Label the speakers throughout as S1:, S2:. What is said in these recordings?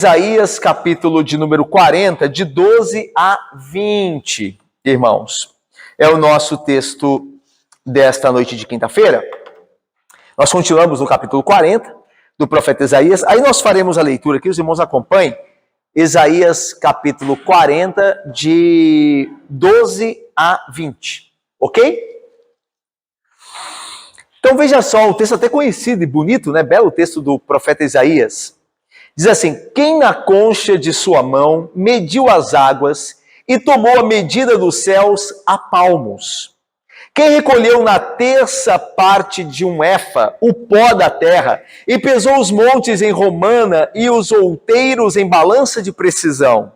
S1: Isaías, capítulo de número 40, de 12 a 20, irmãos. É o nosso texto desta noite de quinta-feira. Nós continuamos no capítulo 40 do profeta Isaías. Aí nós faremos a leitura aqui, os irmãos acompanhem. Isaías, capítulo 40, de 12 a 20. Ok? Então veja só, o texto até conhecido e bonito, né? Belo texto do profeta Isaías. Diz assim: quem na concha de sua mão mediu as águas e tomou a medida dos céus a palmos? Quem recolheu na terça parte de um éfa o pó da terra e pesou os montes em romana e os outeiros em balança de precisão?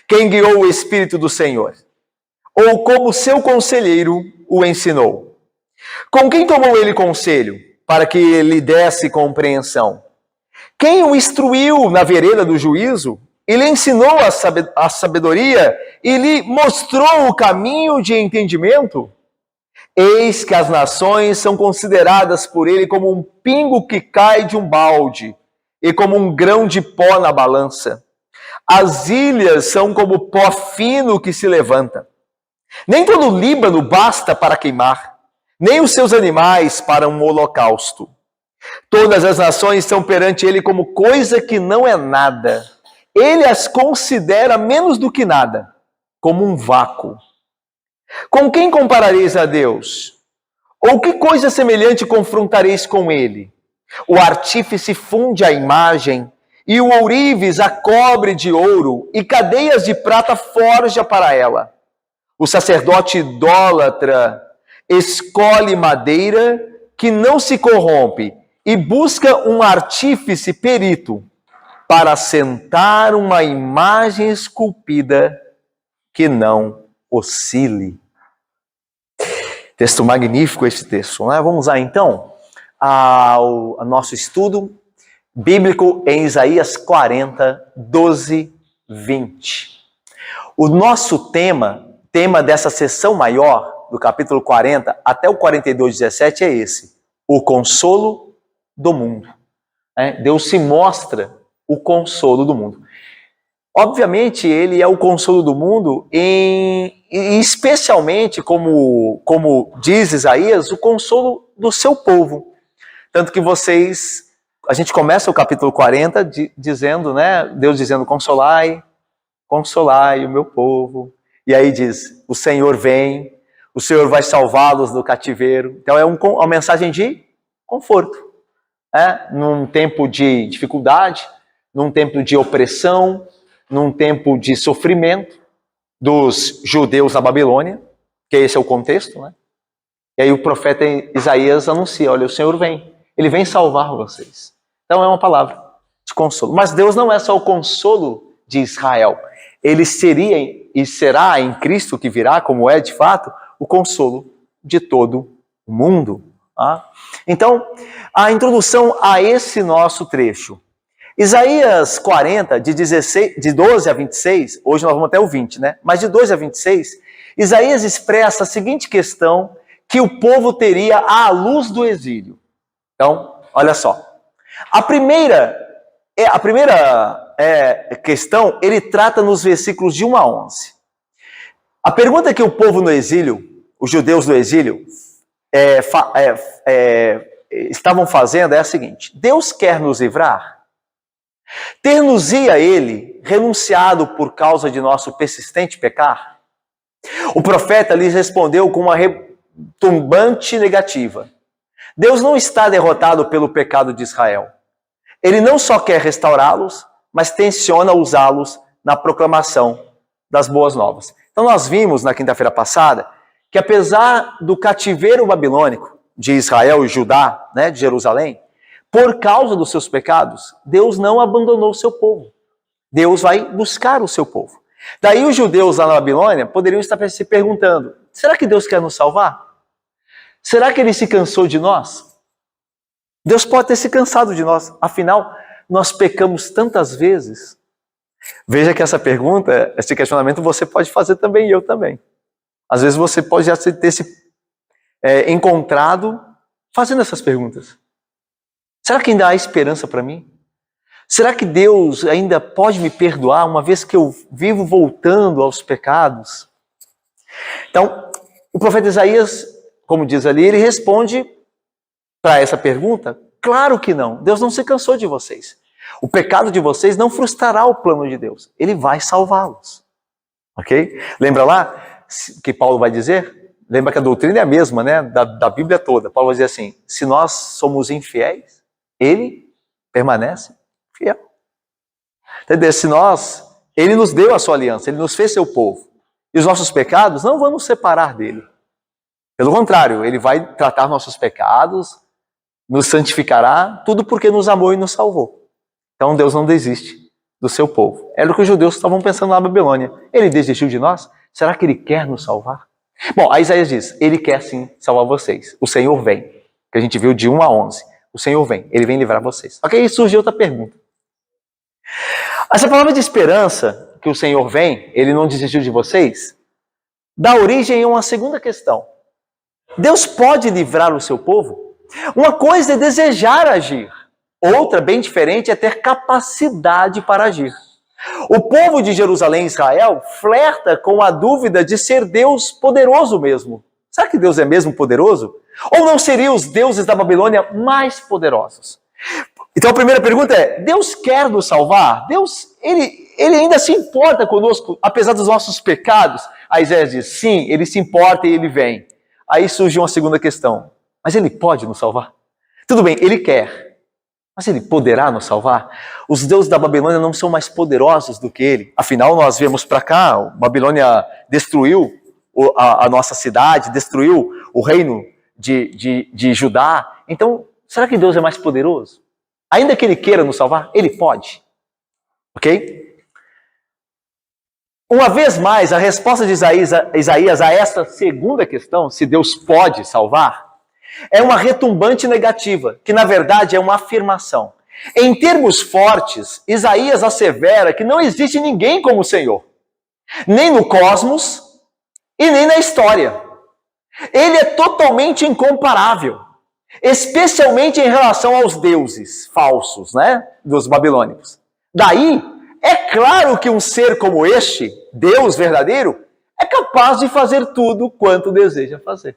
S1: Quem guiou o Espírito do Senhor? Ou como seu conselheiro o ensinou? Com quem tomou ele conselho para que lhe desse compreensão? Quem o instruiu na vereda do juízo? E lhe ensinou a sabedoria e lhe mostrou o caminho de entendimento? Eis que as nações são consideradas por ele como um pingo que cai de um balde e como um grão de pó na balança. As ilhas são como pó fino que se levanta. Nem todo o Líbano basta para queimar, nem os seus animais para um holocausto. Todas as nações estão perante ele como coisa que não é nada. Ele as considera menos do que nada, como um vácuo. Com quem comparareis a Deus? Ou que coisa semelhante confrontareis com ele? O artífice funde a imagem, e o ourives a cobre de ouro, e cadeias de prata forja para ela. O sacerdote idólatra escolhe madeira que não se corrompe, e busca um artífice perito para assentar uma imagem esculpida que não oscile. Texto magnífico esse texto, né? Vamos lá então ao nosso estudo bíblico em Isaías 40, 12, 20. O nosso tema dessa sessão maior, do capítulo 40 até o 42, 17, é esse: o consolo do mundo. Deus se mostra o consolo do mundo. Obviamente, ele é o consolo do mundo, e especialmente, como diz Isaías, o consolo do seu povo. Tanto que a gente começa o capítulo 40 dizendo, né, Deus dizendo: consolai o meu povo. E aí diz: o Senhor vem, o Senhor vai salvá-los do cativeiro. Então é uma mensagem de conforto. Num tempo de dificuldade, num tempo de opressão, num tempo de sofrimento dos judeus na Babilônia, que esse é o contexto, né? E aí o profeta Isaías anuncia: olha, o Senhor vem, ele vem salvar vocês. Então é uma palavra de consolo. Mas Deus não é só o consolo de Israel, ele seria e será em Cristo, que virá, como é de fato, o consolo de todo o mundo. Então, a introdução a esse nosso trecho. Isaías 40, de 12 a 26, hoje nós vamos até o 20, né? Mas de 12 a 26, Isaías expressa a seguinte questão que o povo teria à luz do exílio. Então, olha só. A primeira questão, ele trata nos versículos de 1 a 11. A pergunta que o povo no exílio, os judeus do exílio, estavam fazendo é a seguinte: Deus quer nos livrar? Ter-nos-ia ele renunciado por causa de nosso persistente pecar? O profeta lhes respondeu com uma retumbante negativa. Deus não está derrotado pelo pecado de Israel. Ele não só quer restaurá-los, mas tenciona usá-los na proclamação das boas novas. Então nós vimos na quinta-feira passada que, apesar do cativeiro babilônico de Israel e Judá, né, de Jerusalém, por causa dos seus pecados, Deus não abandonou o seu povo. Deus vai buscar o seu povo. Daí os judeus lá na Babilônia poderiam estar se perguntando: será que Deus quer nos salvar? Será que ele se cansou de nós? Deus pode ter se cansado de nós, afinal, nós pecamos tantas vezes. Veja que essa pergunta, esse questionamento você pode fazer também, e eu também. Às vezes você pode já ter se encontrado fazendo essas perguntas. Será que ainda há esperança para mim? Será que Deus ainda pode me perdoar uma vez que eu vivo voltando aos pecados? Então, o profeta Isaías, como diz ali, ele responde para essa pergunta: claro que não. Deus não se cansou de vocês. O pecado de vocês não frustrará o plano de Deus. Ele vai salvá-los. Ok? Lembra lá que Paulo vai dizer? Lembra que a doutrina é a mesma, né? Da Bíblia toda. Paulo vai dizer assim: se nós somos infiéis, ele permanece fiel. Entendeu? Ele nos deu a sua aliança, ele nos fez seu povo. E os nossos pecados não vão nos separar dele. Pelo contrário, ele vai tratar nossos pecados, nos santificará, tudo porque nos amou e nos salvou. Então Deus não desiste do seu povo. Era o que os judeus estavam pensando na Babilônia. Ele desistiu de nós? Será que ele quer nos salvar? Bom, aí Isaías diz: ele quer sim salvar vocês. O Senhor vem. Que a gente viu de 1 a 11. O Senhor vem, ele vem livrar vocês. Ok, aí surge outra pergunta. Essa palavra de esperança, que o Senhor vem, ele não desistiu de vocês, dá origem a uma segunda questão. Deus pode livrar o seu povo? Uma coisa é desejar agir, outra, bem diferente, é ter capacidade para agir. O povo de Jerusalém e Israel flerta com a dúvida de ser Deus poderoso mesmo. Será que Deus é mesmo poderoso? Ou não seriam os deuses da Babilônia mais poderosos? Então a primeira pergunta é: Deus quer nos salvar? Deus, ele ainda se importa conosco, apesar dos nossos pecados? Aí Isaías diz: sim, ele se importa e ele vem. Aí surge uma segunda questão: mas ele pode nos salvar? Tudo bem, ele quer, mas ele poderá nos salvar? Os deuses da Babilônia não são mais poderosos do que ele. Afinal, nós viemos para cá, a Babilônia destruiu a nossa cidade, destruiu o reino de Judá. Então, será que Deus é mais poderoso? Ainda que ele queira nos salvar, ele pode. Ok? Uma vez mais, a resposta de Isaías a essa segunda questão, se Deus pode salvar, é uma retumbante negativa, que na verdade é uma afirmação. Em termos fortes, Isaías assevera que não existe ninguém como o Senhor, nem no cosmos e nem na história. Ele é totalmente incomparável, especialmente em relação aos deuses falsos, né, dos babilônicos. Daí, é claro que um ser como este, Deus verdadeiro, é capaz de fazer tudo quanto deseja fazer.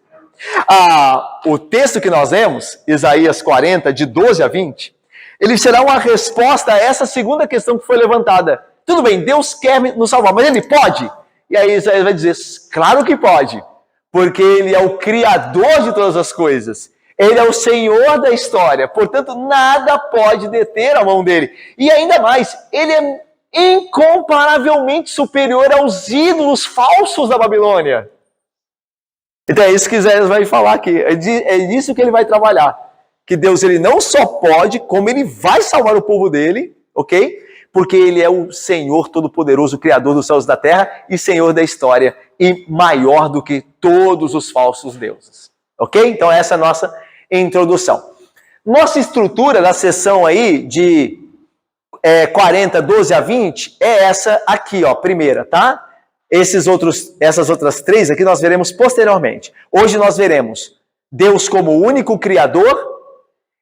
S1: O texto que nós lemos, Isaías 40, de 12 a 20, ele será uma resposta a essa segunda questão que foi levantada. Tudo bem, Deus quer nos salvar, mas ele pode? E aí Isaías vai dizer: claro que pode, porque ele é o Criador de todas as coisas. Ele é o Senhor da história, portanto, nada pode deter a mão dele. E ainda mais, ele é incomparavelmente superior aos ídolos falsos da Babilônia. Então é isso que Isaías vai falar aqui, é disso que ele vai trabalhar. Que Deus, ele não só pode, como ele vai salvar o povo dele, ok? Porque ele é o Senhor Todo-Poderoso, Criador dos céus e da terra, e Senhor da história, e maior do que todos os falsos deuses. Ok? Então essa é a nossa introdução. Nossa estrutura da sessão aí de 40, 12 a 20 é essa aqui, ó, primeira, tá? Essas outras três aqui nós veremos posteriormente. Hoje nós veremos Deus como o único Criador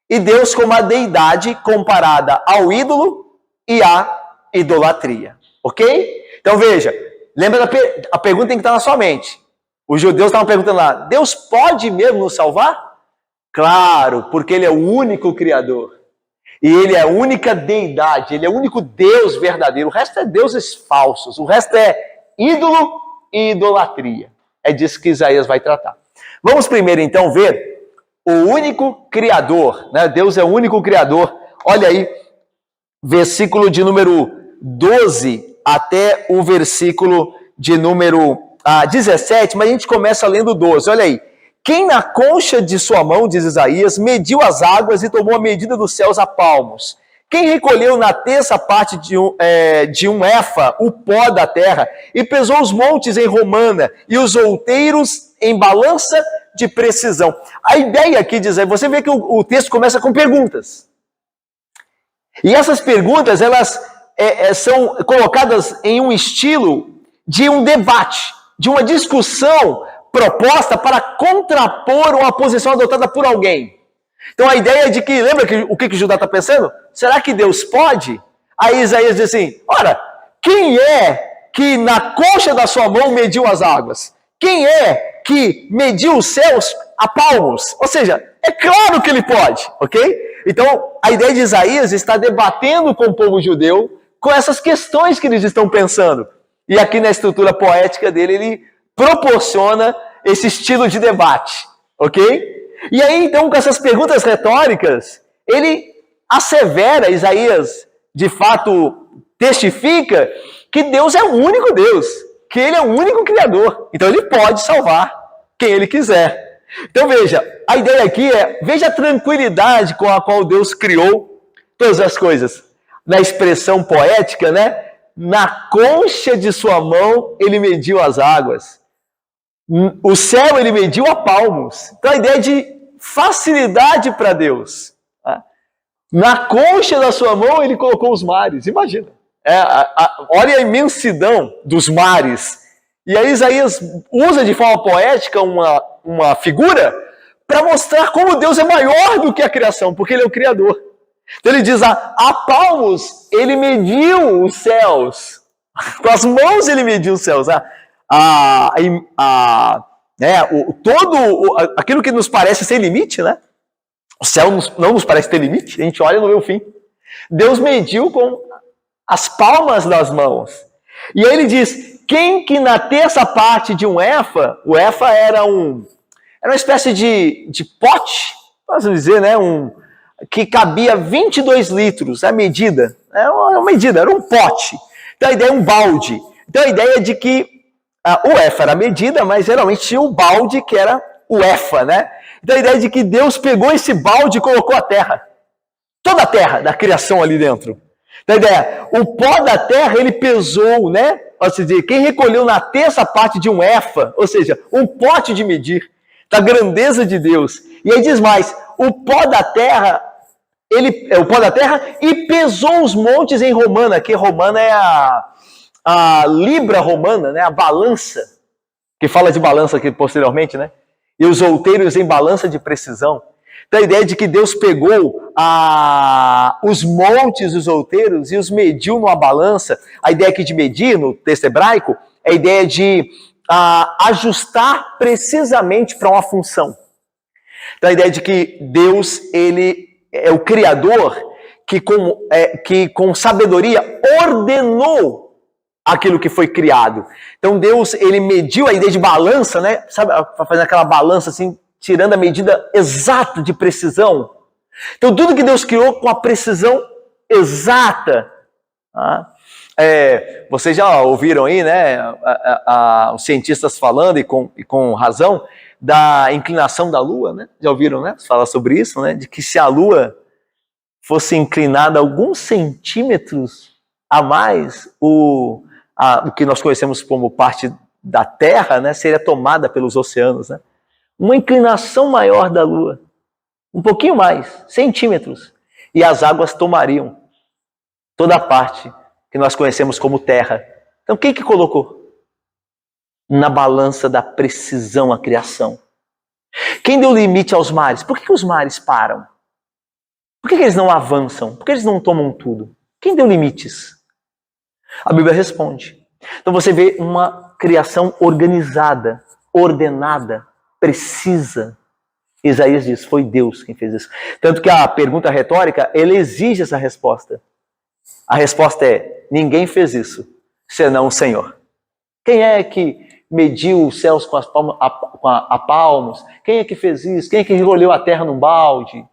S1: e Deus como a deidade comparada ao ídolo e à idolatria. Ok? Então veja, lembra a pergunta tem que estar na sua mente. Os judeus estavam perguntando lá: Deus pode mesmo nos salvar? Claro, porque ele é o único Criador. E ele é a única deidade, ele é o único Deus verdadeiro. O resto é deuses falsos, o resto é ídolo e idolatria. É disso que Isaías vai tratar. Vamos primeiro então ver o único Criador, né? Deus é o único Criador. Olha aí, versículo de número 12 até o versículo de número 17, mas a gente começa lendo 12, olha aí. Quem na concha de sua mão, diz Isaías, mediu as águas e tomou a medida dos céus a palmos? Quem recolheu na terça parte de um éfa o pó da terra e pesou os montes em romana e os outeiros em balança de precisão? A ideia aqui diz, você vê que o texto começa com perguntas. E essas perguntas, elas são colocadas em um estilo de um debate, de uma discussão proposta para contrapor uma posição adotada por alguém. Então a ideia é de que, lembra o que Judá está pensando? Será que Deus pode? Aí Isaías diz assim, ora, quem é que na concha da sua mão mediu as águas? Quem é que mediu os céus a palmos? Ou seja, é claro que ele pode, ok? Então, a ideia de Isaías está debatendo com o povo judeu com essas questões que eles estão pensando. E aqui na estrutura poética dele, ele proporciona esse estilo de debate, ok? E aí, então, com essas perguntas retóricas, ele assevera, Isaías, de fato, testifica que Deus é o único Deus, que ele é o único Criador. Então, ele pode salvar quem ele quiser. Então, veja, a ideia aqui é, veja a tranquilidade com a qual Deus criou todas as coisas. Na expressão poética, né? Na concha de sua mão, ele mediu as águas. O céu, ele mediu a palmos. Então, a ideia de facilidade para Deus. Na concha da sua mão, ele colocou os mares. Imagina. Olha a imensidão dos mares. E aí, Isaías usa de forma poética uma figura para mostrar como Deus é maior do que a criação, porque ele é o Criador. Então ele diz, a palmos ele mediu os céus, com as mãos ele mediu os céus. Aquilo que nos parece sem limite, né? O céu não nos parece ter limite, a gente olha e não vê o fim. Deus mediu com as palmas das mãos. E aí ele diz, quem que na terça parte de um éfa, o éfa era uma espécie de pote, posso dizer, né? Que cabia 22 litros, a medida. Era uma medida, era um pote. Então a ideia é um balde. Então a ideia é de que o éfa era a medida, mas geralmente tinha o balde que era o éfa, né? Então a ideia é de que Deus pegou esse balde e colocou a terra. Toda a terra da criação ali dentro. Então a ideia é, o pó da terra ele pesou, né? Ou seja, quem recolheu na terça parte de um éfa, ou seja, um pote de medir, da grandeza de Deus. E aí diz mais, o pó da terra e pesou os montes em romana, que romana é a libra romana, né? A balança, que fala de balança aqui posteriormente, né? E os outeiros em balança de precisão. Então a ideia de que Deus pegou os montes, os outeiros, e os mediu numa balança. A ideia aqui de medir, no texto hebraico, é a ideia de ajustar precisamente para uma função. Então a ideia de que Deus, ele é o Criador que com sabedoria ordenou aquilo que foi criado. Então Deus, ele mediu, a ideia de balança, né? Sabe, fazendo aquela balança assim, tirando a medida exata de precisão. Então tudo que Deus criou com a precisão exata. Vocês já ouviram aí, né? Os cientistas falando, e com razão, da inclinação da Lua, né? Já ouviram, né? Falar sobre isso, né? De que se a Lua fosse inclinada alguns centímetros a mais, o que nós conhecemos como parte da Terra, né? Seria tomada pelos oceanos, né? Uma inclinação maior da Lua, um pouquinho mais, centímetros, e as águas tomariam toda a parte que nós conhecemos como Terra. Então quem que colocou na balança da precisão a criação? Quem deu limite aos mares? Por que os mares param? Por que eles não avançam? Por que eles não tomam tudo? Quem deu limites? A Bíblia responde. Então você vê uma criação organizada, ordenada, precisa. Isaías diz, foi Deus quem fez isso. Tanto que a pergunta retórica, ele exige essa resposta. A resposta é, ninguém fez isso, senão o Senhor. Quem é que mediu os céus com a palmos? Quem é que fez isso? Quem é que recolheu a terra num balde?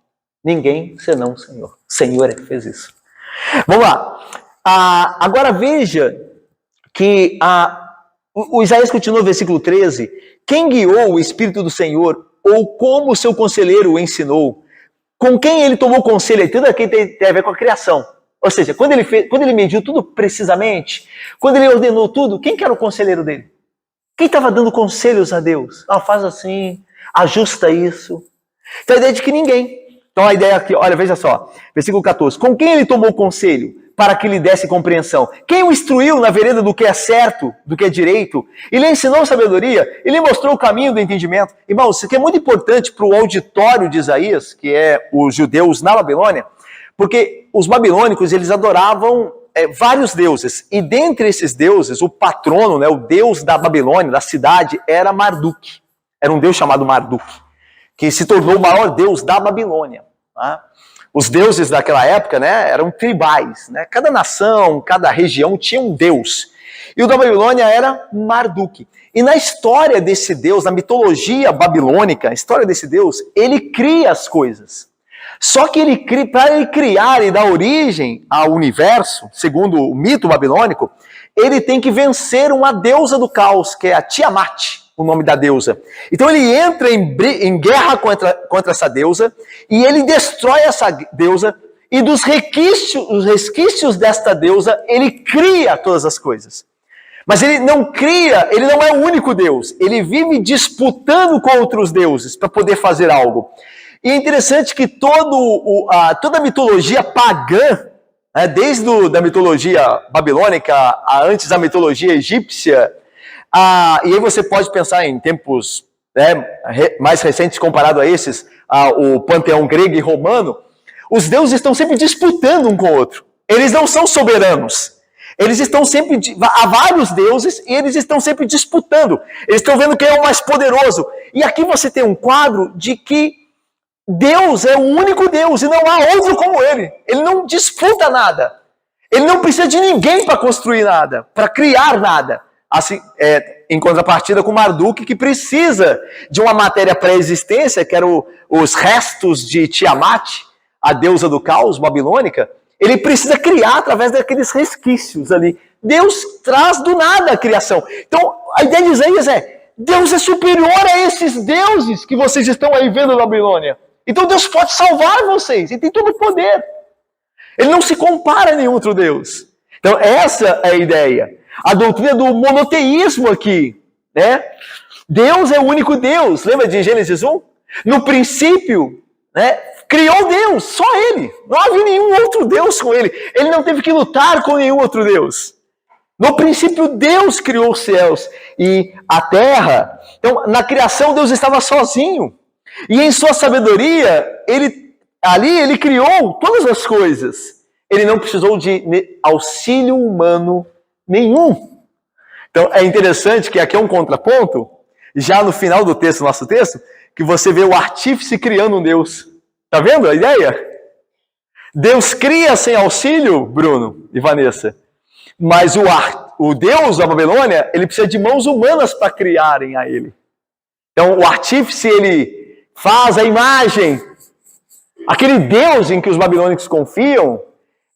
S1: Ninguém, senão o Senhor. O Senhor é que fez isso. Vamos lá. Agora veja que o Isaías continua no versículo 13. Quem guiou o Espírito do Senhor, ou como o seu conselheiro o ensinou? Com quem ele tomou conselho? Tudo aqui tem a ver com a criação. Ou seja, quando ele mediu tudo precisamente, quando ele ordenou tudo, quem que era o conselheiro dele? Quem estava dando conselhos a Deus? Faz assim, ajusta isso. Então a ideia é de que ninguém. Então a ideia aqui, olha, veja só, versículo 14. Com quem ele tomou conselho para que lhe desse compreensão? Quem o instruiu na vereda do que é certo, do que é direito? E lhe ensinou sabedoria? E lhe mostrou o caminho do entendimento? Irmãos, isso aqui é muito importante para o auditório de Isaías, que é os judeus na Babilônia, porque os babilônicos, eles adoravam vários deuses. E dentre esses deuses, o patrono, né, o deus da Babilônia, da cidade, era Marduk. Era um deus chamado Marduk, que se tornou o maior deus da Babilônia. Tá? Os deuses daquela época, né, eram tribais. Né? Cada nação, cada região tinha um deus. E o da Babilônia era Marduk. E na história desse deus, na mitologia babilônica, a história desse deus, ele cria as coisas. Só que para ele criar e dar origem ao universo, segundo o mito babilônico, ele tem que vencer uma deusa do caos, que é a Tiamat, o nome da deusa. Então ele entra em guerra contra essa deusa, e ele destrói essa deusa, e dos resquícios desta deusa, ele cria todas as coisas. Mas ele não cria, ele não é o único Deus. Ele vive disputando com outros deuses para poder fazer algo. E é interessante que toda a mitologia pagã, desde da mitologia babilônica, antes da mitologia egípcia, e aí você pode pensar em tempos mais recentes comparado a esses, o panteão grego e romano, os deuses estão sempre disputando um com o outro. Eles não são soberanos. Eles estão sempre, há vários deuses e eles estão sempre disputando. Eles estão vendo quem é o mais poderoso. E aqui você tem um quadro de que Deus é o único Deus e não há outro como ele. Ele não disputa nada. Ele não precisa de ninguém para construir nada, para criar nada. Assim, em contrapartida com Marduk, que precisa de uma matéria pré-existência, que eram os restos de Tiamat, a deusa do caos babilônica. Ele precisa criar através daqueles resquícios ali. Deus traz do nada a criação. Então, a ideia de Isaías Deus é superior a esses deuses que vocês estão aí vendo na Babilônia. Então Deus pode salvar vocês, ele tem todo o poder. Ele não se compara a nenhum outro Deus. Então essa é a ideia. A doutrina do monoteísmo aqui, né? Deus é o único Deus. Lembra de Gênesis 1? No princípio, né, criou Deus, só ele. Não havia nenhum outro Deus com ele. Ele não teve que lutar com nenhum outro Deus. No princípio, Deus criou os céus e a terra. Então, na criação, Deus estava sozinho. E em sua sabedoria, ele criou todas as coisas. Ele não precisou de auxílio humano nenhum. Então, é interessante que aqui é um contraponto, já no final do texto, nosso texto, que você vê o artífice criando um Deus. Está vendo a ideia? Deus cria sem auxílio, Bruno e Vanessa. Mas o Deus da Babilônia, ele precisa de mãos humanas para criarem a ele. Então, o artífice, ele faz a imagem. Aquele Deus em que os babilônicos confiam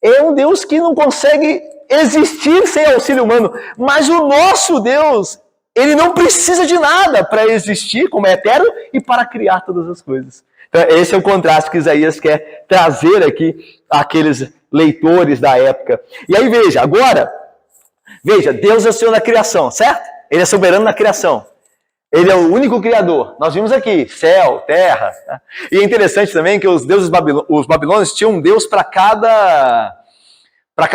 S1: é um Deus que não consegue existir sem auxílio humano. Mas o nosso Deus, ele não precisa de nada para existir, como é eterno, e para criar todas as coisas. Então, esse é o contraste que Isaías quer trazer aqui àqueles leitores da época. E aí veja, Deus é o Senhor da criação, certo? Ele é soberano na criação. Ele é o único criador. Nós vimos aqui, céu, terra. Tá? E é interessante também que os babilônios tinham um Deus para cada,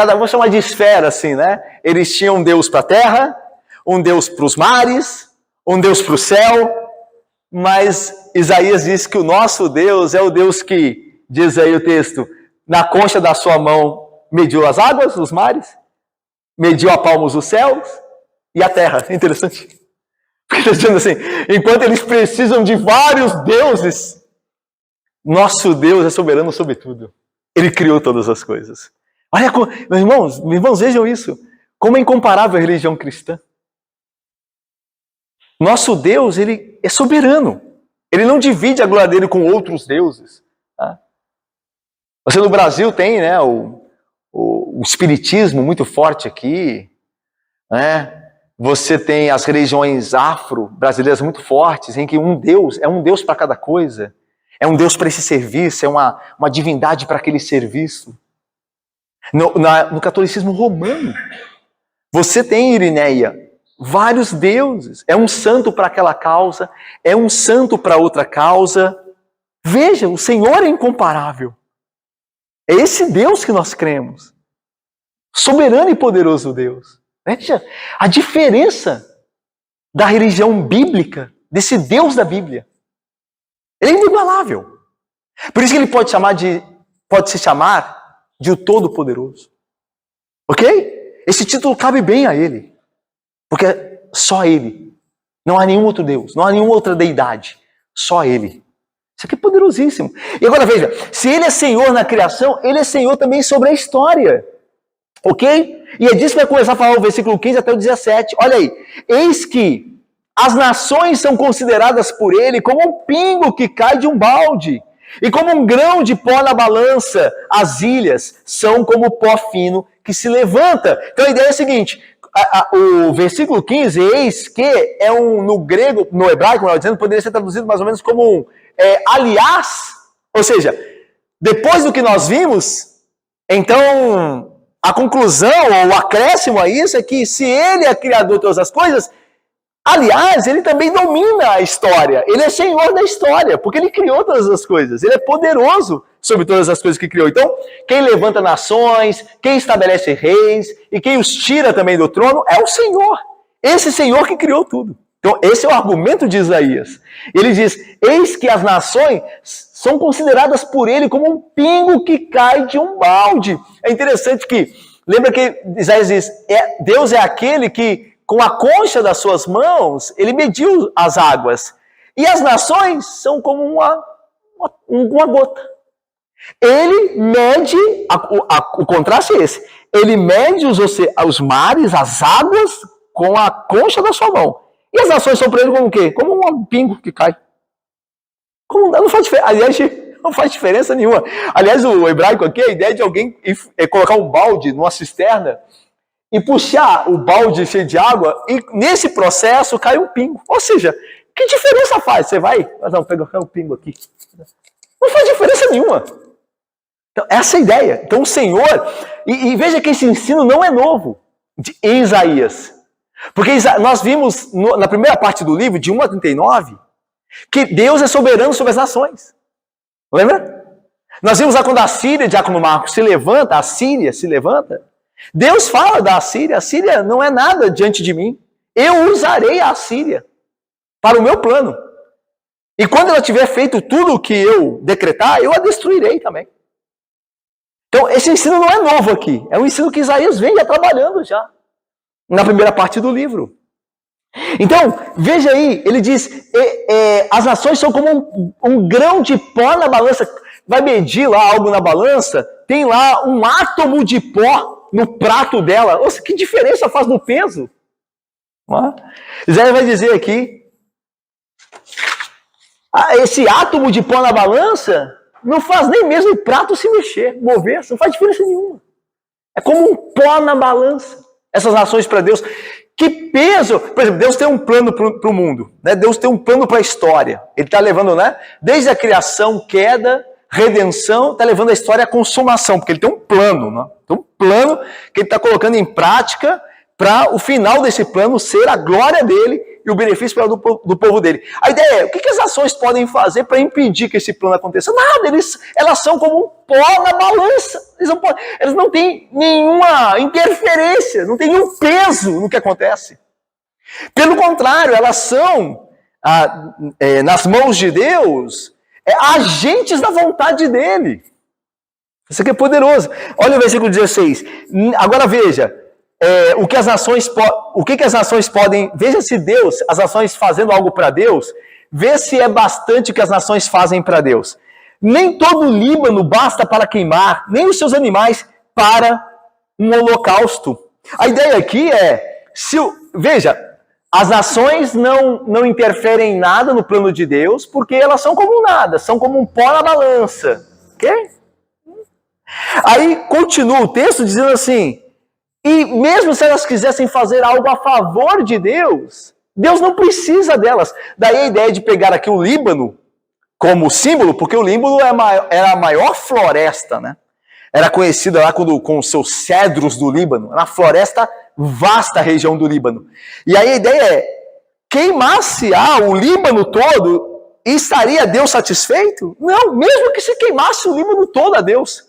S1: vamos chamar de esfera, assim, né? Eles tinham um Deus para a terra, um Deus para os mares, um Deus para o céu, mas Isaías diz que o nosso Deus é o Deus que, diz aí o texto, na concha da sua mão mediu as águas, os mares, mediu a palmos os céus e a terra. Interessante. Porque está dizendo assim, enquanto eles precisam de vários deuses, nosso Deus é soberano sobre tudo. Ele criou todas as coisas. Olha, meus irmãos, vejam isso. Como é incomparável a religião cristã. Nosso Deus, ele é soberano. Ele não divide a glória dele com outros deuses. Tá? Você no Brasil tem, né, o espiritismo muito forte aqui, né? Você tem as religiões afro-brasileiras muito fortes, em que um Deus é um Deus para cada coisa. É um Deus para esse serviço, é uma divindade para aquele serviço. No catolicismo romano, você tem Irineia, vários deuses. É um santo para aquela causa, é um santo para outra causa. Veja, o Senhor é incomparável. É esse Deus que nós cremos. Soberano e poderoso Deus. Veja a diferença da religião bíblica, desse Deus da Bíblia. Ele é inigualável. Por isso que ele pode se chamar de o Todo-Poderoso. Ok? Esse título cabe bem a ele. Porque é só ele. Não há nenhum outro Deus, não há nenhuma outra deidade. Só ele. Isso aqui é poderosíssimo. E agora veja, se ele é Senhor na criação, ele é Senhor também sobre a história. Ok? E é disso que vai começar a falar o versículo 15 até o 17. Olha aí. Eis que as nações são consideradas por ele como um pingo que cai de um balde. E como um grão de pó na balança, as ilhas são como pó fino que se levanta. Então a ideia é a seguinte, o versículo 15, eis que é no grego, no hebraico, como eu dizendo, poderia ser traduzido mais ou menos como aliás, ou seja, depois do que nós vimos, então a conclusão ou o acréscimo a isso é que se ele é criador de todas as coisas, aliás, ele também domina a história. Ele é Senhor da história, porque ele criou todas as coisas. Ele é poderoso sobre todas as coisas que criou. Então, quem levanta nações, quem estabelece reis e quem os tira também do trono é o Senhor. Esse Senhor que criou tudo. Então, esse é o argumento de Isaías. Ele diz, eis que as nações são consideradas por ele como um pingo que cai de um balde. É interessante que, lembra que Isaías diz, Deus é aquele que com a concha das suas mãos, ele mediu as águas. E as nações são como uma gota. Ele mede, o contraste é esse, ele mede os mares, as águas, com a concha da sua mão. E as nações são para ele como o quê? Como um pingo que cai. Não faz diferença. Aliás, não faz diferença nenhuma. Aliás, o hebraico aqui, a ideia de alguém colocar um balde numa cisterna, e puxar o balde cheio de água, e nesse processo cai um pingo. Ou seja, que diferença faz? Você vai, não, pega um pingo aqui. Não faz diferença nenhuma. Então, essa é a ideia. Então o Senhor, e veja que esse ensino não é novo em Isaías. Porque nós vimos na primeira parte do livro, de 1 a 39, que Deus é soberano sobre as nações. Lembra? Nós vimos lá quando a Síria, Diácono Marcos, se levanta, a Síria se levanta, Deus fala da Assíria, a Síria não é nada diante de mim. Eu usarei a Assíria para o meu plano. E quando ela tiver feito tudo o que eu decretar, eu a destruirei também. Então, esse ensino não é novo aqui. É um ensino que Isaías vem já trabalhando já, na primeira parte do livro. Então, veja aí, ele diz, as nações são como um grão de pó na balança. Vai medir lá algo na balança, tem lá um átomo de pó no prato dela. Nossa, que diferença faz no peso? Isaías vai dizer aqui, esse átomo de pó na balança não faz nem mesmo o prato se mexer, mover, não faz diferença nenhuma. É como um pó na balança, essas nações para Deus. Que peso! Por exemplo, Deus tem um plano para o mundo, né? Deus tem um plano para a história. Ele está levando, né? Desde a criação, queda, redenção, está levando a história à consumação, porque ele tem um plano, né? Tem um plano que ele está colocando em prática para o final desse plano ser a glória dele e o benefício do povo dele. A ideia é, o que as nações podem fazer para impedir que esse plano aconteça? Nada, elas são como um pó na balança. Elas não têm nenhuma interferência, não têm nenhum peso no que acontece. Pelo contrário, elas são, nas mãos de Deus, agentes da vontade dele. Isso aqui é poderoso. Olha o versículo 16. Agora veja, o que as nações podem... Veja se as nações fazendo algo para Deus, vê se é bastante o que as nações fazem para Deus. Nem todo o Líbano basta para queimar, nem os seus animais para um holocausto. A ideia aqui veja, as nações não interferem em nada no plano de Deus, porque elas são como nada, são como um pó na balança. Ok? Aí continua o texto dizendo assim, e mesmo se elas quisessem fazer algo a favor de Deus, Deus não precisa delas. Daí a ideia de pegar aqui o Líbano como símbolo, porque o Líbano era a maior floresta, né? Era conhecida lá com os seus cedros do Líbano, era uma floresta vasta, a região do Líbano. E aí a ideia é, queimasse o Líbano todo, estaria Deus satisfeito? Não, mesmo que se queimasse o Líbano todo a Deus.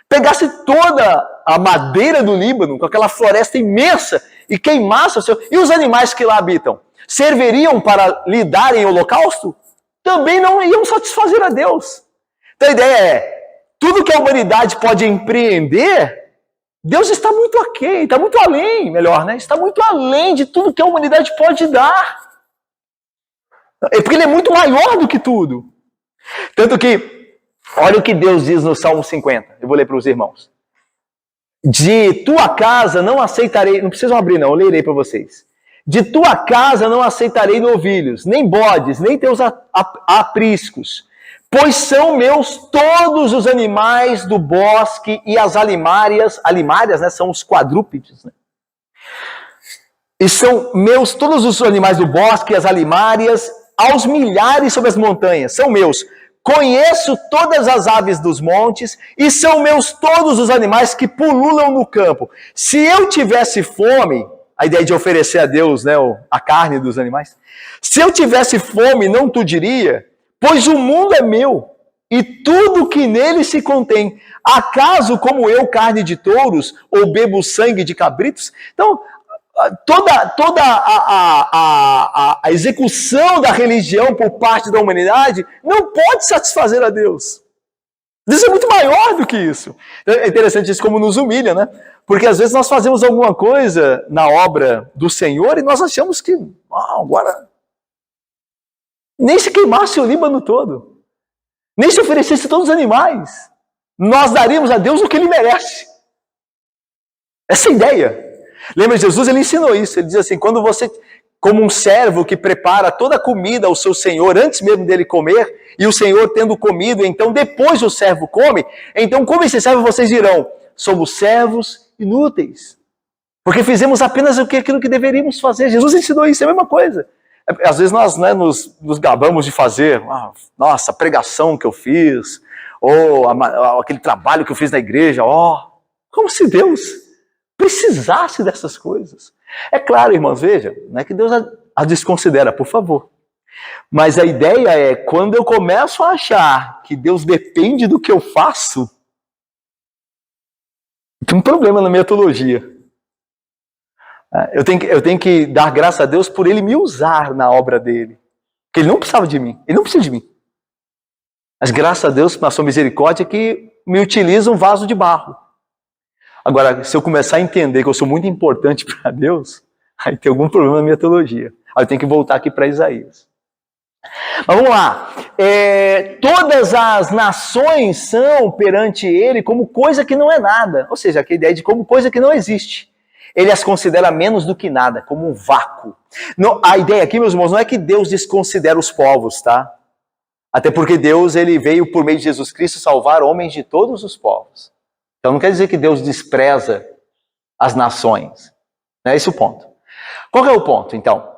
S1: Pegasse toda a madeira do Líbano, com aquela floresta imensa, e queimasse o seu... E os animais que lá habitam? Serviriam para lhe darem holocausto? Também não iam satisfazer a Deus. Então a ideia é, tudo que a humanidade pode empreender, Deus está muito aquém, está muito além, melhor, né? Está muito além de tudo que a humanidade pode dar. É porque ele é muito maior do que tudo. Tanto que, olha o que Deus diz no Salmo 50. Eu vou ler para os irmãos. De tua casa não aceitarei... Não precisam abrir não, eu lerei para vocês. De tua casa não aceitarei novilhos, nem bodes, nem teus apriscos. Pois são meus todos os animais do bosque e as alimárias. Alimárias, né, são os quadrúpedes, né? E são meus todos os animais do bosque e as alimárias, aos milhares sobre as montanhas, são meus. Conheço todas as aves dos montes, e são meus todos os animais que pululam no campo. Se eu tivesse fome, a ideia de oferecer a Deus, né, a carne dos animais, se eu tivesse fome, não tu diria, pois o mundo é meu, e tudo que nele se contém. Acaso como eu carne de touros, ou bebo sangue de cabritos? Então, toda a execução da religião por parte da humanidade não pode satisfazer a Deus. Deus é muito maior do que isso. É interessante isso como nos humilha, né? Porque às vezes nós fazemos alguma coisa na obra do Senhor e nós achamos que agora nem se queimasse o Líbano todo, nem se oferecesse todos os animais, nós daríamos a Deus o que Ele merece. Essa ideia. Lembra, Jesus, ele ensinou isso. Ele diz assim, quando você, como um servo que prepara toda a comida ao seu senhor, antes mesmo dele comer, e o senhor tendo comido, então depois o servo come, então como esse servo vocês dirão, somos servos inúteis, porque fizemos apenas aquilo que deveríamos fazer. Jesus ensinou isso, é a mesma coisa. Às vezes nós, né, nos gabamos de fazer, nossa, a pregação que eu fiz, ou aquele trabalho que eu fiz na igreja, como se Deus precisasse dessas coisas. É claro, irmãos, veja, não é que Deus a desconsidera, por favor. Mas a ideia é, quando eu começo a achar que Deus depende do que eu faço, tem um problema na minha teologia. Eu tenho que dar graças a Deus por Ele me usar na obra dele. Porque Ele não precisava de mim, Ele não precisa de mim. Mas graças a Deus, na sua misericórdia, que me utiliza um vaso de barro. Agora, se eu começar a entender que eu sou muito importante para Deus, aí tem algum problema na minha teologia. Aí eu tenho que voltar aqui para Isaías. Mas vamos lá. Todas as nações são perante Ele como coisa que não é nada. Ou seja, a ideia de como coisa que não existe. Ele as considera menos do que nada, como um vácuo. Não, a ideia aqui, meus irmãos, não é que Deus desconsidera os povos, tá? Até porque Deus, ele veio por meio de Jesus Cristo salvar homens de todos os povos. Então não quer dizer que Deus despreza as nações. Não é esse o ponto. Qual é o ponto, então?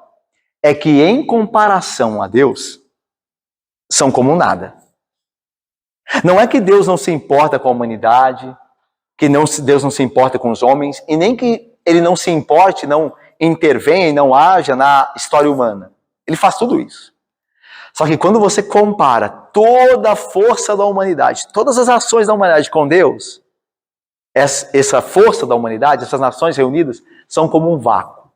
S1: É que em comparação a Deus, são como nada. Não é que Deus não se importa com a humanidade, que Deus não se importa com os homens, e nem que Ele não se importe, não intervenha e não haja na história humana. Ele faz tudo isso. Só que quando você compara toda a força da humanidade, todas as ações da humanidade com Deus, essa força da humanidade, essas nações reunidas, são como um vácuo.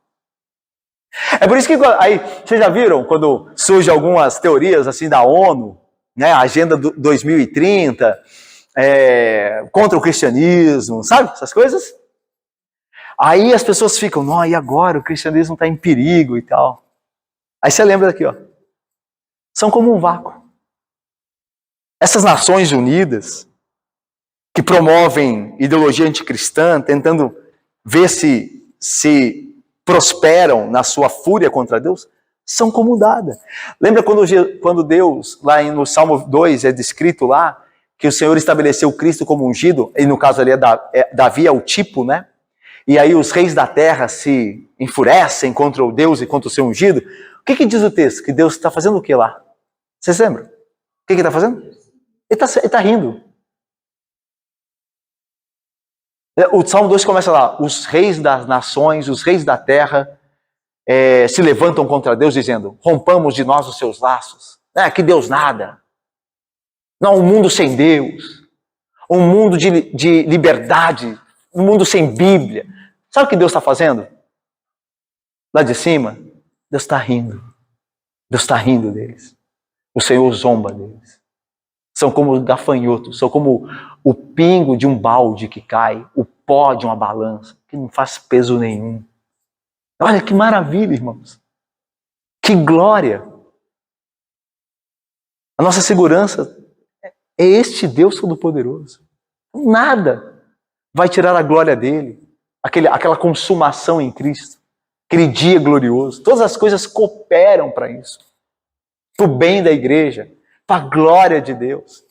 S1: É por isso que aí, vocês já viram quando surgem algumas teorias assim da ONU, né, a Agenda 2030, contra o cristianismo, sabe? Essas coisas. Aí as pessoas ficam, e agora o cristianismo está em perigo e tal. Aí você lembra daqui, são como um vácuo. Essas nações unidas, que promovem ideologia anticristã, tentando ver se prosperam na sua fúria contra Deus, são como nada. Lembra quando Deus, lá no Salmo 2, é descrito lá, que o Senhor estabeleceu Cristo como ungido, e no caso ali Davi é o tipo, né? E aí os reis da terra se enfurecem contra o Deus e contra o seu ungido. O que diz o texto? Que Deus está fazendo o que lá? Vocês lembram? O que ele está fazendo? Ele está rindo. O Salmo 2 começa lá, os reis das nações, os reis da terra se levantam contra Deus dizendo, rompamos de nós os seus laços, Que Deus nada. Não, um mundo sem Deus. Um mundo de liberdade. Um mundo sem Bíblia. Sabe o que Deus está fazendo? Lá de cima, Deus está rindo. Deus está rindo deles. O Senhor zomba deles. São como gafanhotos, são como o pingo de um balde que cai, o pó de uma balança, que não faz peso nenhum. Olha que maravilha, irmãos. Que glória. A nossa segurança é este Deus Todo-Poderoso. Nada vai tirar a glória dele, aquela consumação em Cristo, aquele dia glorioso. Todas as coisas cooperam para isso, para o bem da igreja, para a glória de Deus.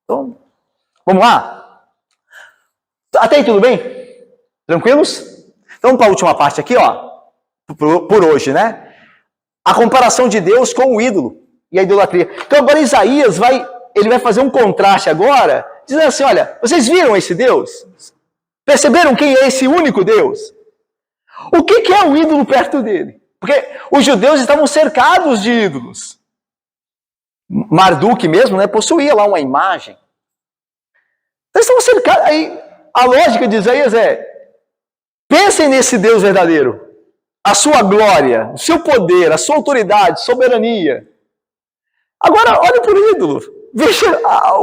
S1: Então, vamos lá? Até aí tudo bem? Tranquilos? Então vamos para a última parte aqui, por hoje, né? A comparação de Deus com o ídolo e a idolatria. Então agora Isaías vai fazer um contraste agora, dizendo assim, olha, vocês viram esse Deus? Perceberam quem é esse único Deus? O que é o ídolo perto dele? Porque os judeus estavam cercados de ídolos. Marduk mesmo, né, possuía lá uma imagem. Eles estavam cercados. Aí a lógica de Isaías pensem nesse Deus verdadeiro. A sua glória, o seu poder, a sua autoridade, soberania. Agora, olha para o ídolo. Veja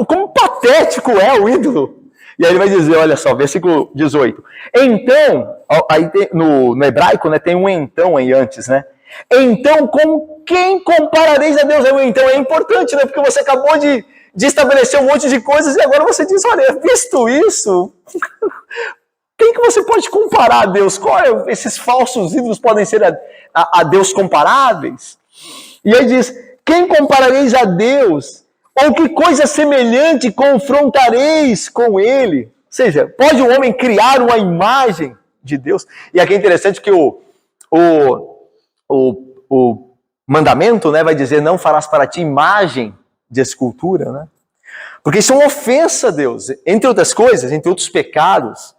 S1: como patético é o ídolo. E aí ele vai dizer, olha só, versículo 18. Então, aí no hebraico, né, tem um então aí antes, né? Então, com quem comparareis a Deus? Então é importante, né? Porque você acabou de estabelecer um monte de coisas e agora você diz, olha, visto isso, quem que você pode comparar a Deus? Esses falsos ídolos podem ser a Deus comparáveis? E aí diz, quem comparareis a Deus? Ou que coisa semelhante confrontareis com ele? Ou seja, pode um homem criar uma imagem de Deus? E aqui é interessante que o mandamento, né, vai dizer, não farás para ti imagem de escultura, né? Porque isso é uma ofensa a Deus. Entre outras coisas, entre outros pecados,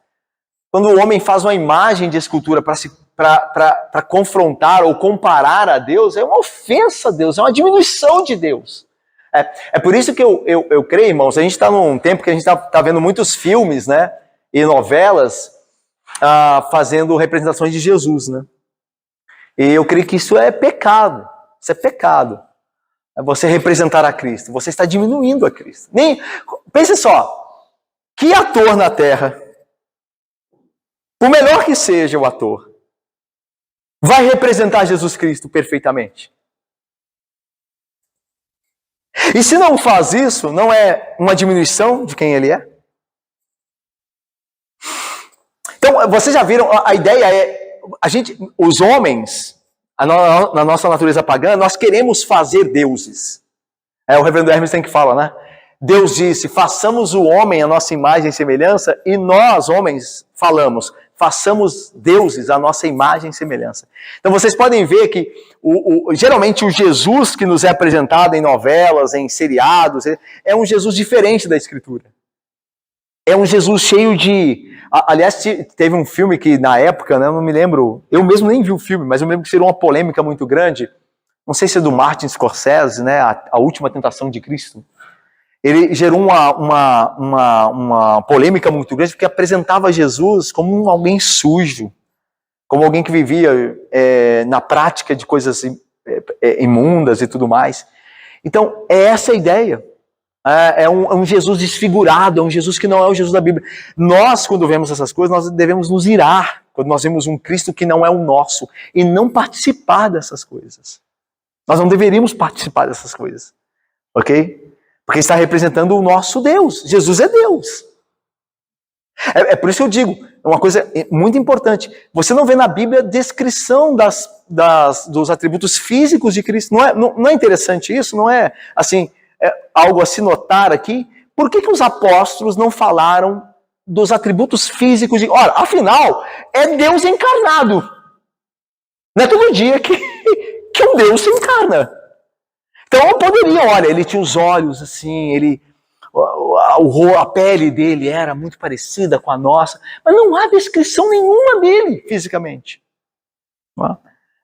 S1: quando o homem faz uma imagem de escultura para confrontar ou comparar a Deus, é uma ofensa a Deus, é uma diminuição de Deus. É por isso que eu creio, irmãos, a gente está num tempo que a gente está vendo muitos filmes, né, e novelas fazendo representações de Jesus, né? E eu creio que isso é pecado. Isso é pecado. É você representar a Cristo. Você está diminuindo a Cristo. Pense só. Que ator na Terra, por melhor que seja o ator, vai representar Jesus Cristo perfeitamente? E se não faz isso, não é uma diminuição de quem ele é? Então, vocês já viram, a ideia os homens, na nossa natureza pagã, nós queremos fazer deuses. O reverendo Hermes tem que falar, né? Deus disse, façamos o homem a nossa imagem e semelhança, e nós, homens, falamos, façamos deuses a nossa imagem e semelhança. Então vocês podem ver que geralmente o Jesus que nos é apresentado em novelas, em seriados, é um Jesus diferente da Escritura. É um Jesus cheio de... Aliás, teve um filme que na época, né, eu não me lembro, eu mesmo nem vi o filme, mas eu me lembro que gerou uma polêmica muito grande, não sei se é do Martin Scorsese, né, a Última Tentação de Cristo. Ele gerou uma polêmica muito grande, porque apresentava Jesus como alguém sujo, como alguém que vivia na prática de coisas imundas e tudo mais. Então, é essa a ideia. É um Jesus desfigurado, é um Jesus que não é o Jesus da Bíblia. Nós, quando vemos essas coisas, nós devemos nos irar, quando nós vemos um Cristo que não é o nosso, e não participar dessas coisas. Nós não deveríamos participar dessas coisas, ok? Porque está representando o nosso Deus. Jesus é Deus. É por isso que eu digo, é uma coisa muito importante. Você não vê na Bíblia descrição dos atributos físicos de Cristo. Não é interessante isso? Não é assim, algo a se notar aqui? Por que os apóstolos não falaram dos atributos físicos de... Ora, afinal, é Deus encarnado. Não é todo dia que um Deus se encarna. Então eu poderia, olha, ele tinha os olhos assim, a pele dele era muito parecida com a nossa, mas não há descrição nenhuma dele fisicamente.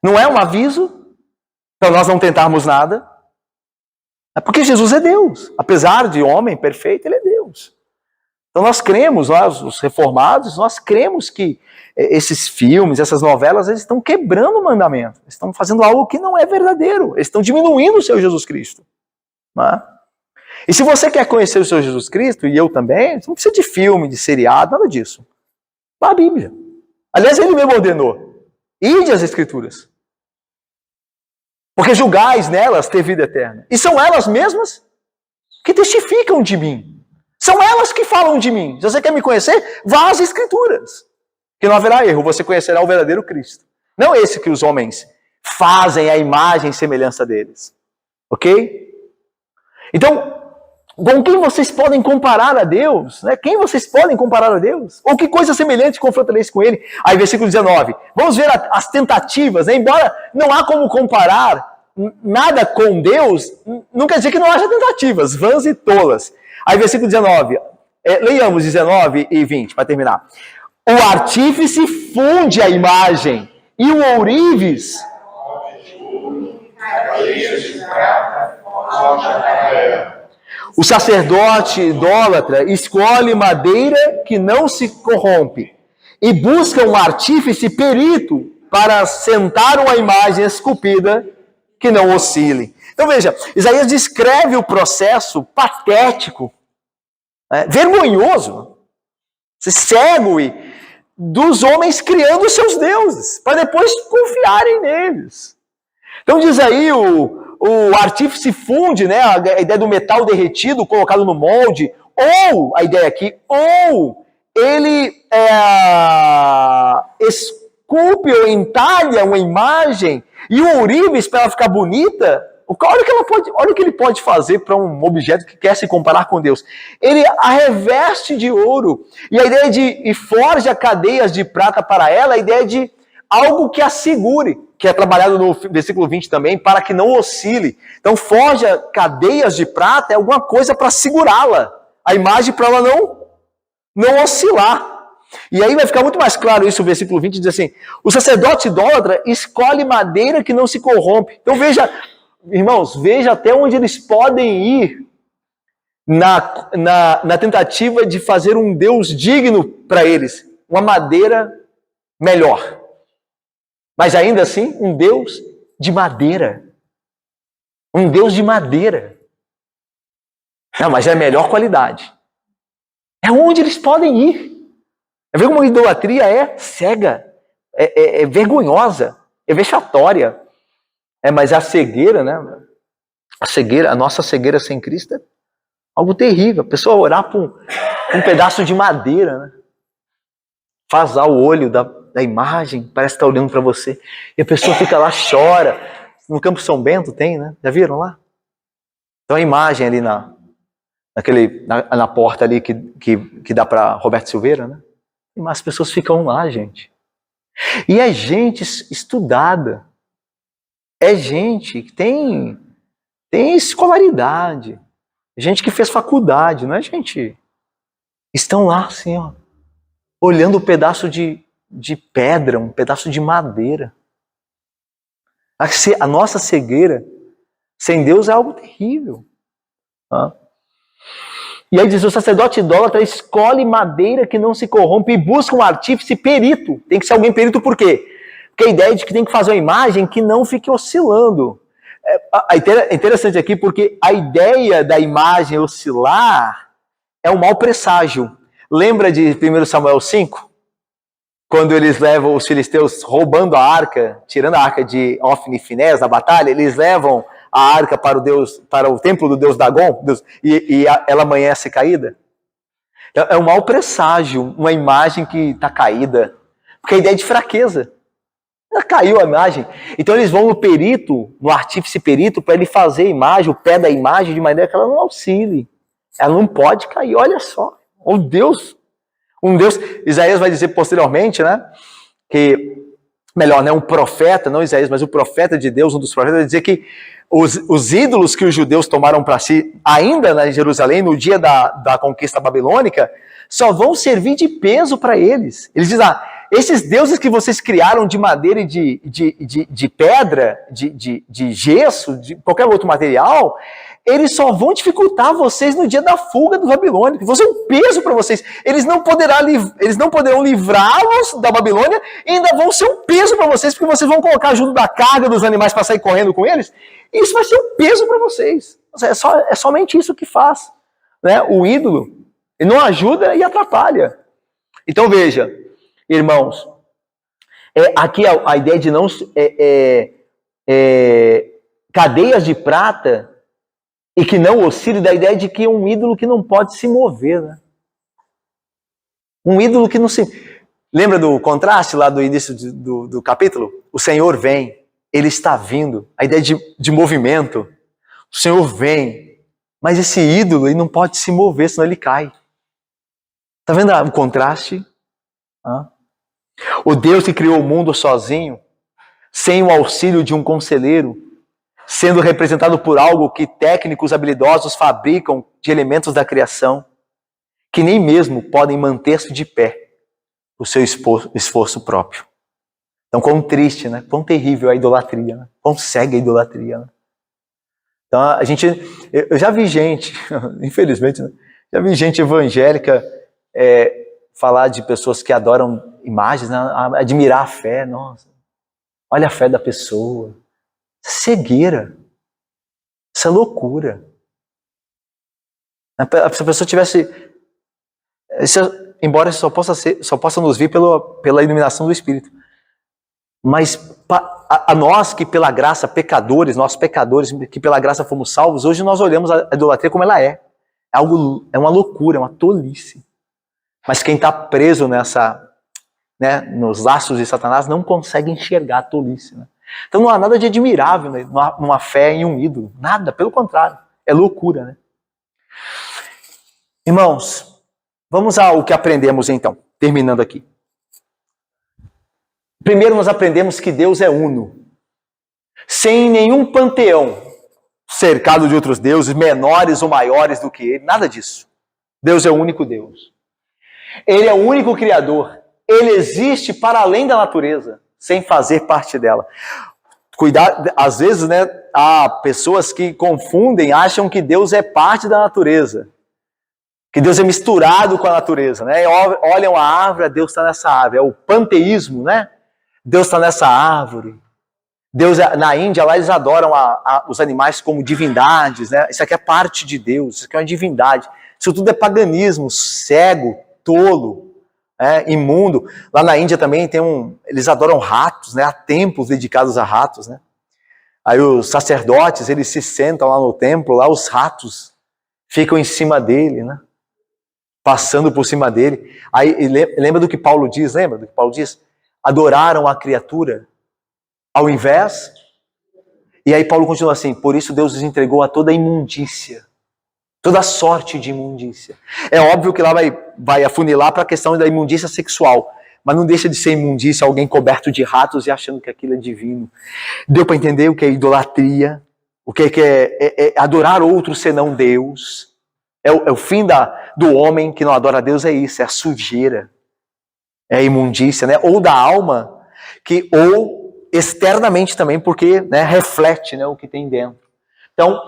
S1: Não é um aviso para nós não tentarmos nada. Porque Jesus é Deus. Apesar de homem perfeito, ele é Deus. Então nós cremos, nós, os reformados, nós cremos que esses filmes, essas novelas, eles estão quebrando o mandamento. Eles estão fazendo algo que não é verdadeiro. Eles estão diminuindo o seu Jesus Cristo. Né? E se você quer conhecer o seu Jesus Cristo, e eu também, você não precisa de filme, de seriado, nada disso. Vá à Bíblia. Aliás, ele mesmo ordenou. Ide às Escrituras. Porque julgais nelas ter vida eterna. E são elas mesmas que testificam de mim. São elas que falam de mim. Se você quer me conhecer, vá às Escrituras. Que não haverá erro, você conhecerá o verdadeiro Cristo. Não esse que os homens fazem a imagem e semelhança deles. Ok? Então, com quem vocês podem comparar a Deus? Né? Quem vocês podem comparar a Deus? Ou que coisa semelhante confrontareis com ele? Aí, versículo 19. Vamos ver as tentativas. Né? Embora não há como comparar nada com Deus, não quer dizer que não haja tentativas, vãs e tolas. Aí, versículo 19. Leiamos 19 e 20, para terminar. O artífice funde a imagem, e o ourives... O sacerdote idólatra escolhe madeira que não se corrompe e busca um artífice perito para sentar uma imagem esculpida que não oscile. Então veja, Isaías descreve o processo patético, vergonhoso, cego dos homens criando os seus deuses, para depois confiarem neles. Então diz aí o artífice funde, né, a ideia do metal derretido, colocado no molde, ou, a ideia aqui, ou ele esculpe ou entalha uma imagem, e o ourives, para ela ficar bonita, olha o que ele pode fazer para um objeto que quer se comparar com Deus. Ele a reveste de ouro, e a ideia e forja cadeias de prata para ela, a ideia de algo que a segure, que é trabalhado no versículo 20 também, para que não oscile. Então, forja cadeias de prata é alguma coisa para segurá-la, a imagem para ela não oscilar. E aí vai ficar muito mais claro isso, o versículo 20 diz assim, o sacerdote idólatra escolhe madeira que não se corrompe. Então veja, irmãos, veja até onde eles podem ir na tentativa de fazer um Deus digno para eles, uma madeira melhor. Mas ainda assim, um Deus de madeira. Um Deus de madeira. Não, mas é a melhor qualidade. É onde eles podem ir. É ver como a idolatria é cega, é vergonhosa, é vexatória. Mas a cegueira, né? A nossa cegueira sem Cristo é algo terrível. A pessoa orar por um pedaço de madeira, né? Faz o olho da imagem, parece que está olhando para você. E a pessoa fica lá, chora. No Campo São Bento tem, né? Já viram lá? Então a imagem ali na porta ali que dá para Roberto Silveira, né? Mas as pessoas ficam lá, gente. E é gente estudada. É gente que tem escolaridade. Gente que fez faculdade, não é gente? Estão lá assim, ó, olhando um pedaço de pedra, um pedaço de madeira. A nossa cegueira sem Deus é algo terrível. E aí diz, o sacerdote idólatra escolhe madeira que não se corrompe e busca um artífice perito. Tem que ser alguém perito por quê? Porque a ideia de que tem que fazer uma imagem que não fique oscilando. É interessante aqui porque a ideia da imagem oscilar é um mau presságio. Lembra de 1 Samuel 5? Quando eles levam os filisteus roubando a arca, tirando a arca de Ofni e Finés na batalha, eles levam a arca para o templo do deus Dagon, e ela amanhece caída. É um mau presságio, uma imagem que está caída. Porque a ideia é de fraqueza. Ela caiu a imagem. Então eles vão no artífice perito, para ele fazer a imagem, o pé da imagem, de maneira que ela não oscile. Ela não pode cair, olha só. Um Deus, Isaías vai dizer posteriormente, né, que, melhor, né, um profeta, não Isaías, mas o profeta de Deus, um dos profetas, vai dizer que os ídolos que os judeus tomaram para si, ainda em Jerusalém, no dia da conquista babilônica, só vão servir de peso para eles. Eles dizem, esses deuses que vocês criaram de madeira e de pedra, de gesso, de qualquer outro material, eles só vão dificultar vocês no dia da fuga do Babilônia, que vão ser um peso para vocês. Eles não poderão livrá-los da Babilônia e ainda vão ser um peso para vocês, porque vocês vão colocar junto da carga dos animais para sair correndo com eles. E isso vai ser um peso para vocês. É somente isso que faz, né? O ídolo, ele não ajuda e atrapalha. Então veja, irmãos, aqui a ideia de não cadeias de prata e que não oscile, da ideia de que é um ídolo que não pode se mover, né? Um ídolo que não se... Lembra do contraste lá do início do capítulo? O Senhor vem, Ele está vindo. A ideia de movimento. O Senhor vem, mas esse ídolo ele não pode se mover, senão ele cai. Está vendo o contraste? O Deus que criou o mundo sozinho, sem o auxílio de um conselheiro, sendo representado por algo que técnicos habilidosos fabricam de elementos da criação, que nem mesmo podem manter-se de pé o seu esforço próprio. Então, quão triste, né? Quão terrível a idolatria, né? Quão cega a idolatria, né? Então, eu já vi gente, infelizmente, né? Já vi gente evangélica falar de pessoas que adoram imagens, né? Admirar a fé. Nossa, olha a fé da pessoa. Cegueira. Isso é loucura. Se a pessoa tivesse... embora só possa nos vir pela iluminação do Espírito. Mas a nós que pela graça, nós pecadores, que pela graça fomos salvos, hoje nós olhamos a idolatria como ela é. É uma loucura, é uma tolice. Mas quem está preso nos laços de Satanás não consegue enxergar a tolice, né? Então não há nada de admirável, né, numa fé em um ídolo. Nada, pelo contrário. É loucura, né? Irmãos, vamos ao que aprendemos então, terminando aqui. Primeiro nós aprendemos que Deus é uno. Sem nenhum panteão cercado de outros deuses, menores ou maiores do que Ele. Nada disso. Deus é o único Deus. Ele é o único Criador. Ele existe para além da natureza, sem fazer parte dela. Cuidado, às vezes, né, há pessoas que confundem, acham que Deus é parte da natureza. Que Deus é misturado com a natureza, né? Olham a árvore, Deus está nessa árvore. É o panteísmo, né? Deus está nessa árvore. Deus, na Índia, lá eles adoram os animais como divindades, né? Isso aqui é parte de Deus, isso aqui é uma divindade. Isso tudo é paganismo, cego, tolo, imundo. Lá na Índia também eles adoram ratos, né? Há templos dedicados a ratos, né? Aí os sacerdotes, eles se sentam lá no templo, lá os ratos ficam em cima dele, né? Passando por cima dele. Aí lembra do que Paulo diz? Lembra do que Paulo diz? Adoraram a criatura ao invés. E aí Paulo continua assim: por isso Deus os entregou a toda a imundícia, toda sorte de imundícia. É óbvio que lá vai afunilar para a questão da imundícia sexual, mas não deixa de ser imundícia alguém coberto de ratos e achando que aquilo é divino. Deu para entender o que é idolatria, o que é adorar outro senão Deus. É o fim do homem que não adora a Deus, é isso, é a sujeira, é a imundícia, né? Ou da alma, ou externamente também, porque, né, reflete, né, o que tem dentro. Então,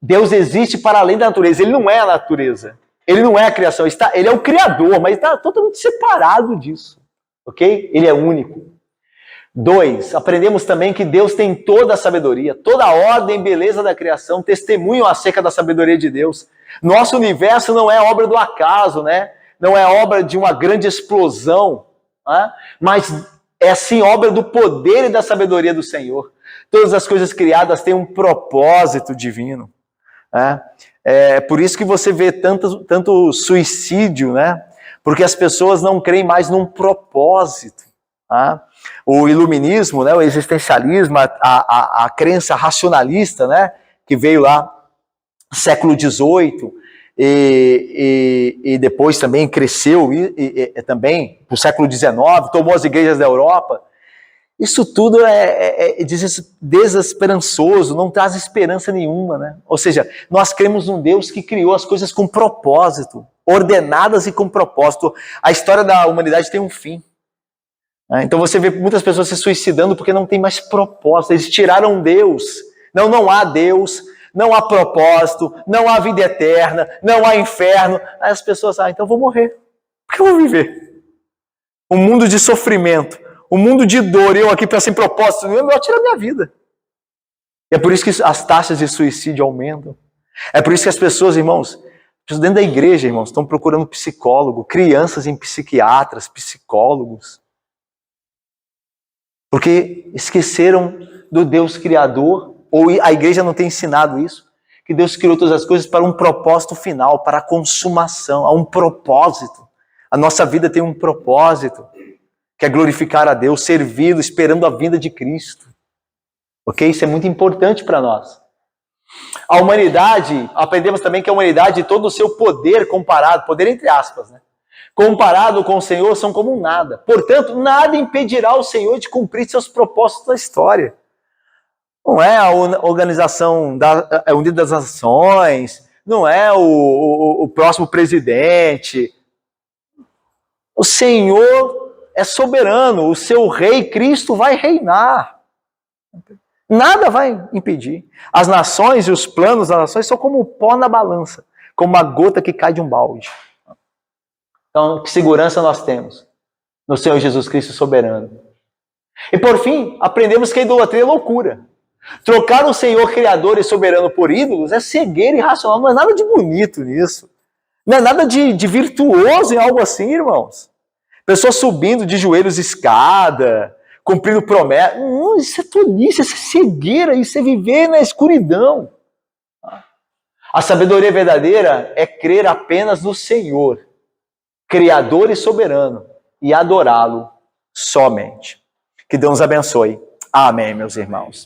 S1: Deus existe para além da natureza, Ele não é a natureza, Ele não é a criação, Ele é o Criador, mas está totalmente separado disso, ok? Ele é único. 2, aprendemos também que Deus tem toda a sabedoria, toda a ordem e beleza da criação testemunham acerca da sabedoria de Deus. Nosso universo não é obra do acaso, né? Não é obra de uma grande explosão, né? Mas é sim obra do poder e da sabedoria do Senhor. Todas as coisas criadas têm um propósito divino, né? É por isso que você vê tanto suicídio, né? Porque as pessoas não creem mais num propósito, né? O iluminismo, né, o existencialismo, a crença racionalista, né, que veio lá no século XVIII e depois também cresceu também no século XIX, tomou as igrejas da Europa. Isso tudo é desesperançoso, não traz esperança nenhuma, né? Ou seja, nós cremos num Deus que criou as coisas com propósito, ordenadas e com propósito. A história da humanidade tem um fim. Então você vê muitas pessoas se suicidando porque não tem mais propósito. Eles tiraram Deus. Não há Deus, não há propósito, não há vida eterna, não há inferno. Aí as pessoas, então eu vou morrer. Por que eu vou viver? Um mundo de sofrimento, um mundo de dor, eu aqui sem propósito nenhum, eu tiro a minha vida. E é por isso que as taxas de suicídio aumentam. É por isso que as pessoas, irmãos, dentro da igreja, irmãos, estão procurando psicólogo, crianças em psiquiatras, psicólogos. Porque esqueceram do Deus Criador, ou a igreja não tem ensinado isso, que Deus criou todas as coisas para um propósito final, para a consumação, há um propósito. A nossa vida tem um propósito, que é glorificar a Deus, servi-lo, esperando a vinda de Cristo. Ok? Isso é muito importante para nós. A humanidade, aprendemos também que a humanidade, todo o seu poder comparado, poder entre aspas, né? Comparado com o Senhor, são como um nada. Portanto, nada impedirá o Senhor de cumprir seus propósitos na história. Não é a Organização Unida das Nações, não é o próximo presidente. O Senhor é soberano, o seu rei Cristo vai reinar. Nada vai impedir. As nações e os planos das nações são como o pó na balança, como uma gota que cai de um balde. Então, que segurança nós temos no Senhor Jesus Cristo soberano. E por fim, aprendemos que a idolatria é loucura. Trocar o Senhor Criador e soberano por ídolos é cegueira irracional. Não é nada de bonito nisso. Não é nada de virtuoso em algo assim, irmãos. Pessoas subindo de joelhos escada, cumprindo promessas. Não, isso é tolice, isso é cegueira, isso é viver na escuridão. A sabedoria verdadeira é crer apenas no Senhor, Criador e soberano, e adorá-lo somente. Que Deus nos abençoe. Amém, meus irmãos.